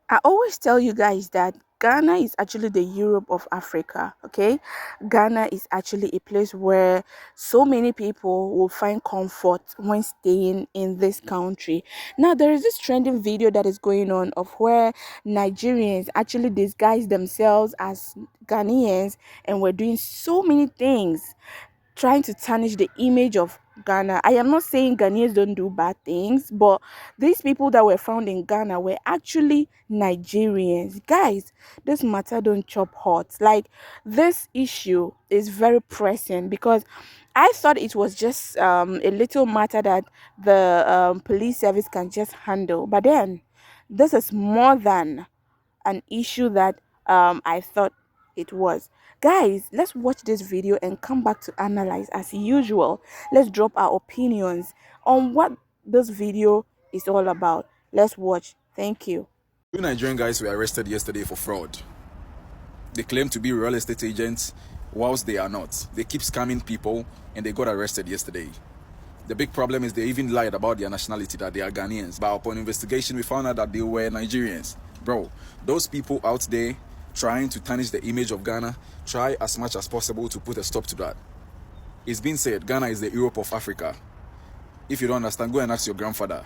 I always tell you guys that Ghana is actually the Europe of Africa, okay? Ghana is actually a place where so many people will find comfort when staying in this country. Now, there is this trending video that is going on of where Nigerians actually disguise themselves as Ghanaians and were doing so many things trying to tarnish the image of Ghana. I am not saying Ghanaians don't do bad things, but these people that were found in Ghana were actually Nigerians. Guys, this matter don't chop hot. Like, this issue is very pressing because I thought it was just a little matter that the police service can just handle. But then, this is more than an issue that I thought it was. Guys, let's watch this video and come back to analyze as usual. Let's drop our opinions on what this video is all about. Let's watch. Thank you. Two Nigerian guys were arrested yesterday for fraud. They claim to be real estate agents, whilst they are not. They keep scamming people and they got arrested yesterday. The big problem is they even lied about their nationality, that they are Ghanaians. But upon investigation, we found out that they were Nigerians. Bro, those people out there trying to tarnish the image of Ghana, try as much as possible to put a stop to that. It's been said Ghana is the Europe of Africa. If you don't understand, go and ask your grandfather.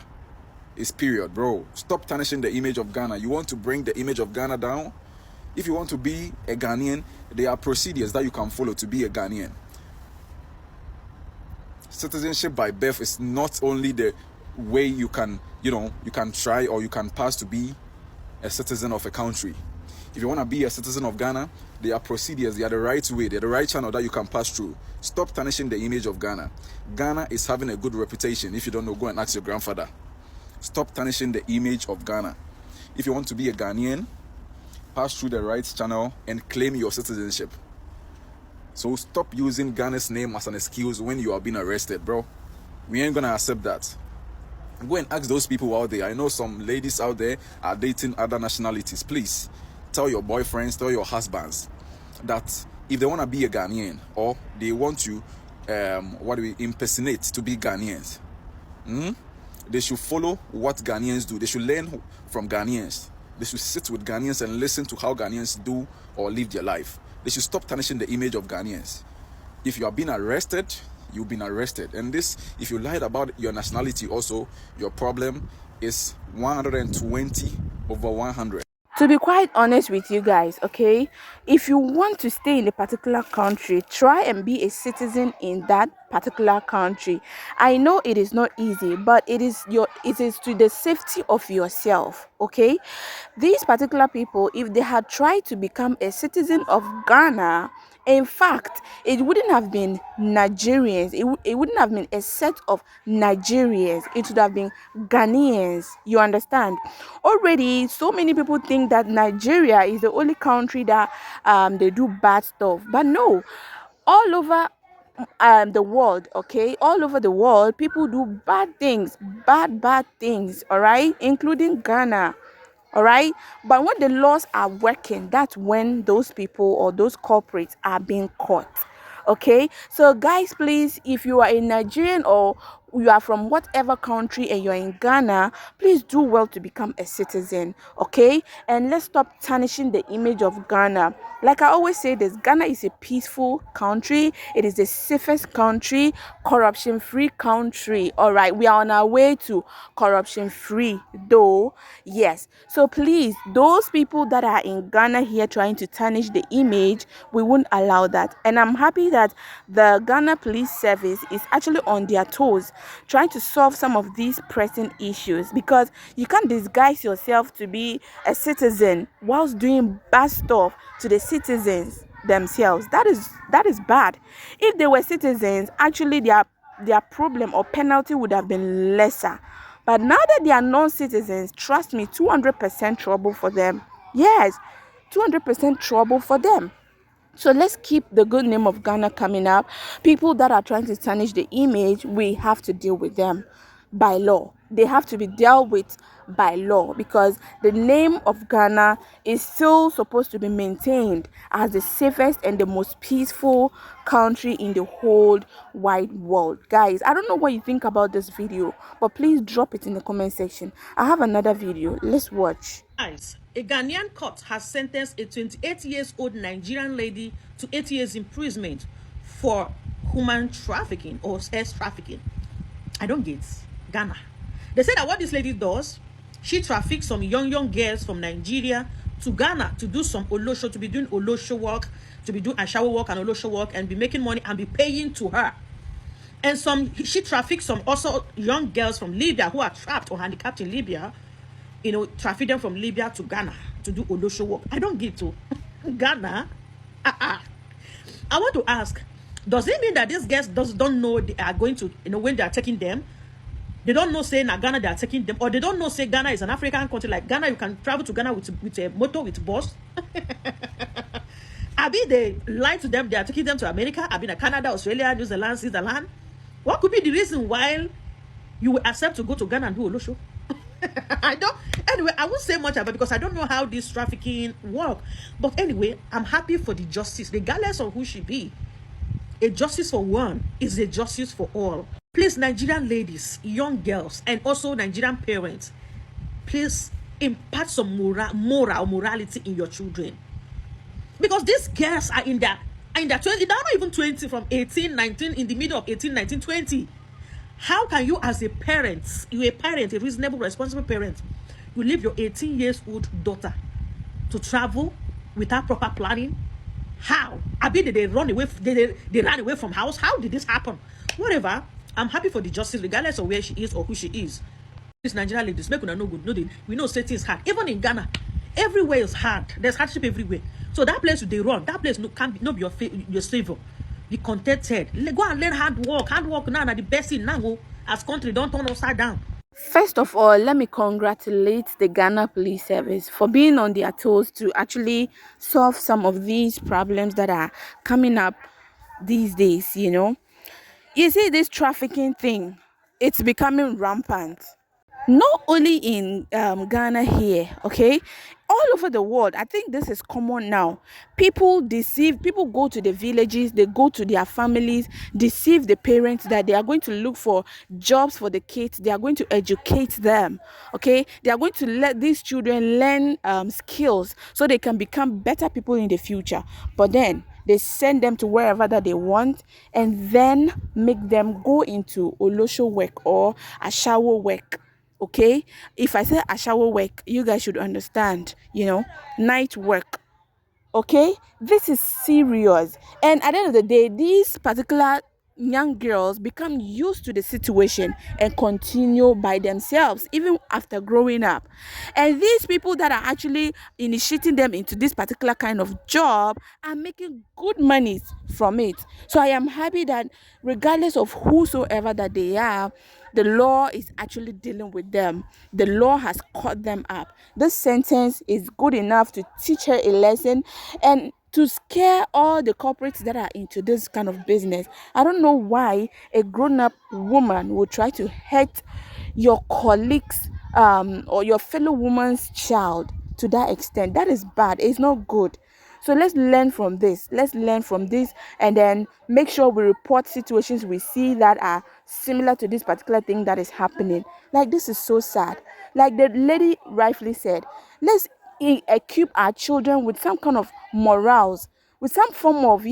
It's period, bro. Stop tarnishing the image of Ghana. You want to bring the image of Ghana down? If you want to be a Ghanaian, there are procedures that you can follow to be a Ghanaian. Citizenship by birth is not only the way you can try or you can pass to be a citizen of a country. If you want to be a citizen of Ghana, there are procedures, they are the right way, they're the right channel that you can pass through. Stop tarnishing the image of Ghana. Ghana is having a good reputation. If you don't know, go and ask your grandfather. Stop tarnishing the image of Ghana. If you want to be a Ghanaian, pass through the right channel and claim your citizenship. So stop using Ghana's name as an excuse when you are being arrested, bro. We ain't gonna accept that. Go and ask those people out there. I know some ladies out there are dating other nationalities. Please tell your boyfriends, tell your husbands that if they want to be a Ghanaian or they want to impersonate to be Ghanaians, they should follow what Ghanaians do. They should learn from Ghanaians. They should sit with Ghanaians and listen to how Ghanaians do or live their life. They should stop tarnishing the image of Ghanaians. If you are being arrested, you've been arrested. And this, if you lied about your nationality also, your problem is 120 over 100. To be quite honest with you guys, okay, if you want to stay in a particular country, try and be a citizen in that particular country. I know it is not easy, but it is to the safety of yourself, okay? These particular people, if they had tried to become a citizen of Ghana, in fact, it wouldn't have been Nigerians. It wouldn't have been a set of Nigerians. It would have been Ghanaians. You understand? Already, so many people think that Nigeria is the only country that they do bad stuff. But no, all over the world, okay, all over the world, people do bad things, bad things, all right, including Ghana. All right. But when the laws are working, that's when those people or those corporates are being caught. Okay. So, guys, please, if you are a Nigerian or you are from whatever country and you're in Ghana, please do well to become a citizen. Okay. And let's stop tarnishing the image of Ghana. Like I always say this, Ghana is a peaceful country. It is the safest country, corruption free country. All right. We are on our way to corruption free, though. Yes. So please, those people that are in Ghana here trying to tarnish the image, we won't allow that. And I'm happy that the Ghana Police Service is actually on their toes, trying to solve some of these pressing issues, because you can't disguise yourself to be a citizen whilst doing bad stuff to the citizens themselves. That is bad. If they were citizens, actually their problem or penalty would have been lesser. But now that they are non-citizens, trust me, 200% trouble for them. Yes, 200% trouble for them. So let's keep the good name of Ghana coming up. People that are trying to tarnish the image, we have to deal with them by law. They have to be dealt with by law, because the name of Ghana is still supposed to be maintained as the safest and the most peaceful country in the whole wide world. Guys, I don't know what you think about this video, but please drop it in the comment section. I have another video. Let's watch. Guys, a Ghanaian court has sentenced a 28 years old Nigerian lady to 8 years imprisonment for human trafficking or sex trafficking. I don't get Ghana. They say that what this lady does, she traffics some young girls from Nigeria to Ghana to do some olosho, to be doing olosho work, to be doing ashawo work and olosho work, and be making money and be paying to her. And she traffics some also young girls from Libya who are trapped or handicapped in Libya, traffic them from Libya to Ghana to do olosho work. I don't get to Ghana. I want to ask, does it mean that these girls don't know they are going to, when they are taking them, they don't know say na Ghana they are taking them, or they don't know say Ghana is an African country like Ghana, you can travel to Ghana with a motor, with bus? Abi they lie to them, they are taking them to America, Abi na Canada, Australia, New Zealand, Switzerland. What could be the reason why you will accept to go to Ghana and do Olosho? Anyway, I won't say much about it because I don't know how this trafficking work. But anyway, I'm happy for the justice, regardless of who she be. A justice for one is a justice for all. Please, Nigerian ladies, young girls, and also Nigerian parents, please impart some morality in your children. Because these girls are in their 20, they're not even 20, from 18, 19, in the middle of 18, 19, 20. How can you as a parent, a reasonable, responsible parent, you leave your 18 years old daughter to travel without proper planning? How? I mean, did they run away? They ran away from house? How did this happen? Whatever. I'm happy for the justice, regardless of where she is or who she is. This Nigerian ladies, make una no good. No, we know certain is hard. Even in Ghana, everywhere is hard. There's hardship everywhere. So that place they run, that place can't be, no be your savor. Be contented. Go and learn hard work. Hard work now, the best thing now. As country don't turn upside down. First of all, let me congratulate the Ghana Police Service for being on their toes to actually solve some of these problems that are coming up these days, You see, this trafficking thing, it's becoming rampant. Not only in Ghana here, okay, all over the world. I think this is common now. People deceive, people go to the villages, they go to their families, deceive the parents that they are going to look for jobs for the kids, they are going to educate them, okay, they are going to let these children learn skills so they can become better people in the future. But then they send them to wherever that they want and then make them go into olosho work or ashawo work. Okay, if I say ashawo work, you guys should understand, night work. Okay, this is serious, and at the end of the day, these particular young girls become used to the situation and continue by themselves even after growing up. And these people that are actually initiating them into this particular kind of job are making good money from it. So I am happy that regardless of whosoever that they are, the law is actually dealing with them. The law has caught them up. This sentence is good enough to teach her a lesson and to scare all the corporates that are into this kind of business. I don't know why a grown-up woman would try to hurt your colleagues or your fellow woman's child to that extent. That is bad. It's not good. So let's learn from this. Let's learn from this and then make sure we report situations we see that are similar to this particular thing that is happening. Like, this is so sad. Like the lady rightfully said, let's equip our children with some kind of morals, with some form of,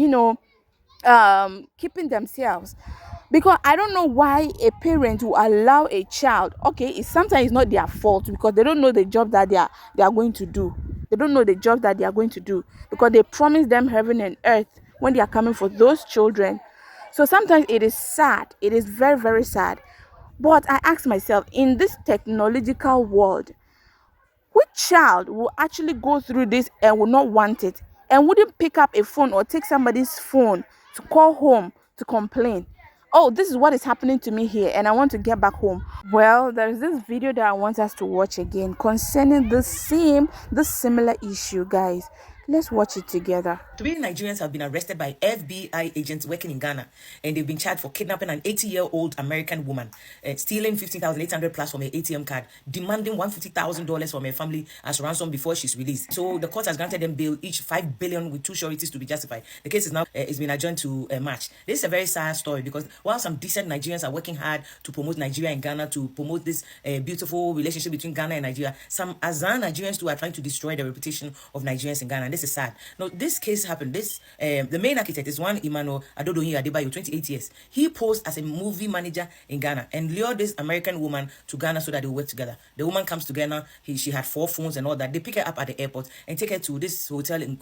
keeping themselves. Because I don't know why a parent will allow a child, okay, sometimes it's not their fault because they don't know the job that they are going to do. They don't know the job that they are going to do because they promise them heaven and earth when they are coming for those children. So sometimes it is sad. It is very, very sad. But I ask myself, in this technological world, which child will actually go through this and will not want it and wouldn't pick up a phone or take somebody's phone to call home to complain? Oh, this is what is happening to me here and I want to get back home. Well, there's this video that I want us to watch again concerning this similar issue, guys. Let's watch it together. Three Nigerians have been arrested by FBI agents working in Ghana, and they've been charged for kidnapping an 80-year-old American woman, stealing 15,800 plus from her ATM card, demanding $150,000 from her family as ransom before she's released. So the court has granted them bail, each $5 billion with two sureties to be justified. The case is now is been adjourned to March. This is a very sad story because while some decent Nigerians are working hard to promote Nigeria and Ghana, to promote this beautiful relationship between Ghana and Nigeria, some Azan Nigerians too are trying to destroy the reputation of Nigerians in Ghana. And this is sad. Now, this case happened. The main architect is one Emmanuel Adodoyin Adebayo, 28 years. He posed as a movie manager in Ghana and lured this American woman to Ghana so that they work together. The woman comes to Ghana. She had 4 phones and all that. They pick her up at the airport and take her to this hotel in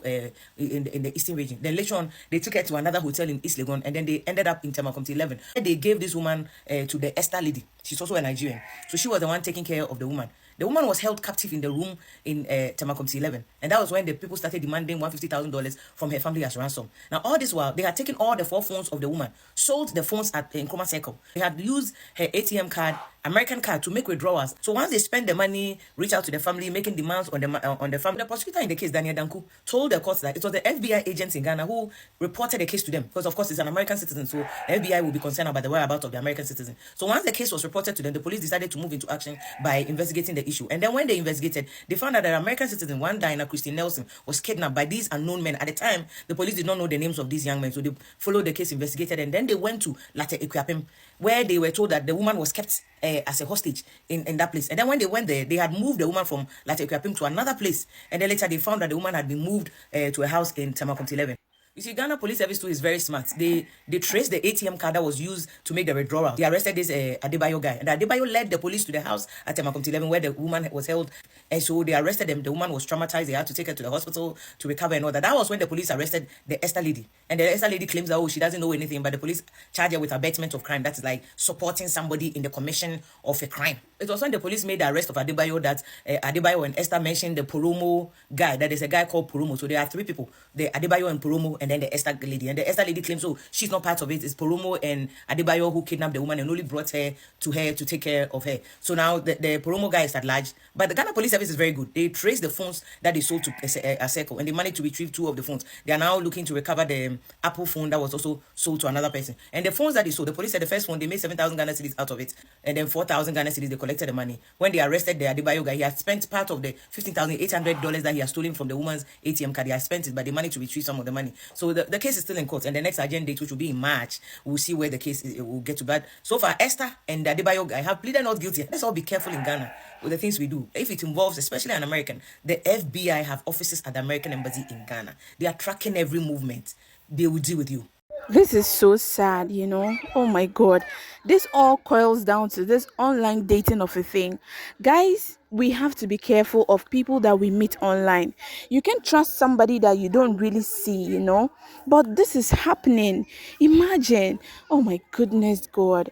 the eastern region. Then later on, they took her to another hotel in East Legon, and then they ended up in Temakomti 11. They gave this woman to the Esther lady. She's also a Nigerian, so she was the one taking care of the woman. The woman was held captive in the room in Temakomti 11. And that was when the people started demanding $150,000 from her family as ransom. Now, all this while, they had taken all the 4 phones of the woman, sold the phones in Nkrumah Circle. They had used her ATM card, American card, to make withdrawals. So once they spent the money, reach out to the family, making demands on the family. The prosecutor in the case, Daniel Danku, told the court that it was the FBI agents in Ghana who reported the case to them. Because, of course, it's an American citizen, so the FBI will be concerned about the whereabouts of the American citizen. So once the case was reported to them, the police decided to move into action by investigating the issue. And then when they investigated, they found out that an American citizen, one Diana Christine Nelson, was kidnapped by these unknown men. At the time, the police did not know the names of these young men, so they followed the case, investigated, and then they went to Latte Equiapim, where they were told that the woman was kept as a hostage in that place. And then when they went there, they had moved the woman from Latte Equiapim to another place. And then later they found that the woman had been moved to a house in Tamakomti 11. You see, Ghana Police Service too is very smart. They traced the ATM card that was used to make the withdrawal. They arrested this Adebayo guy. And Adebayo led the police to the house at Temakomti 11 where the woman was held. And so they arrested them. The woman was traumatized. They had to take her to the hospital to recover and all that. That was when the police arrested the Esther lady. And the Esther lady claims that, oh, she doesn't know anything, but the police charged her with abetment of crime. That's like supporting somebody in the commission of a crime. It was when the police made the arrest of Adebayo that Adebayo and Esther mentioned the Poromo guy. That is a guy called Poromo. So there are 3 people, the Adebayo and Poromo, and then the Esther lady. And the Esther lady claims, oh, she's not part of it. It's Poromo and Adebayo who kidnapped the woman and only brought her to take care of her. So now the Poromo guy is at large. But the Ghana Police Service is very good. They traced the phones that they sold to a circle, and they managed to retrieve 2 of the phones. They are now looking to recover the Apple phone that was also sold to another person. And the phones that they sold, the police said the first phone, they made 7,000 Ghana cedis out of it. And then 4,000 Ghana cedis, they collected the money. When they arrested the Adebayo guy, he had spent part of the $15,800 that he had stolen from the woman's ATM card. He had spent it, but they managed to retrieve some of the money. So the case is still in court. And the next agenda date, which will be in March, we'll see where the case will get to. But so far, Esther and the Adebayo guy have pleaded not guilty. Let's all be careful in Ghana with the things we do. If it involves, especially an American, the FBI have offices at the American embassy in Ghana. They are tracking every movement. They will deal with you. This is so sad, you know. Oh my god. This all coils down to this online dating of a thing. Guys, we have to be careful of people that we meet online. You can trust somebody that you don't really see, you know. But this is happening. Imagine. Oh my goodness, God.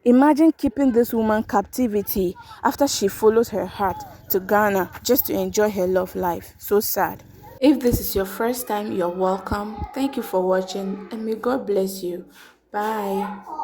Imagine keeping this woman captivity after she follows her heart to Ghana just to enjoy her love life. So sad. If this is your first time, you're welcome. Thank you for watching and may God bless you. Bye.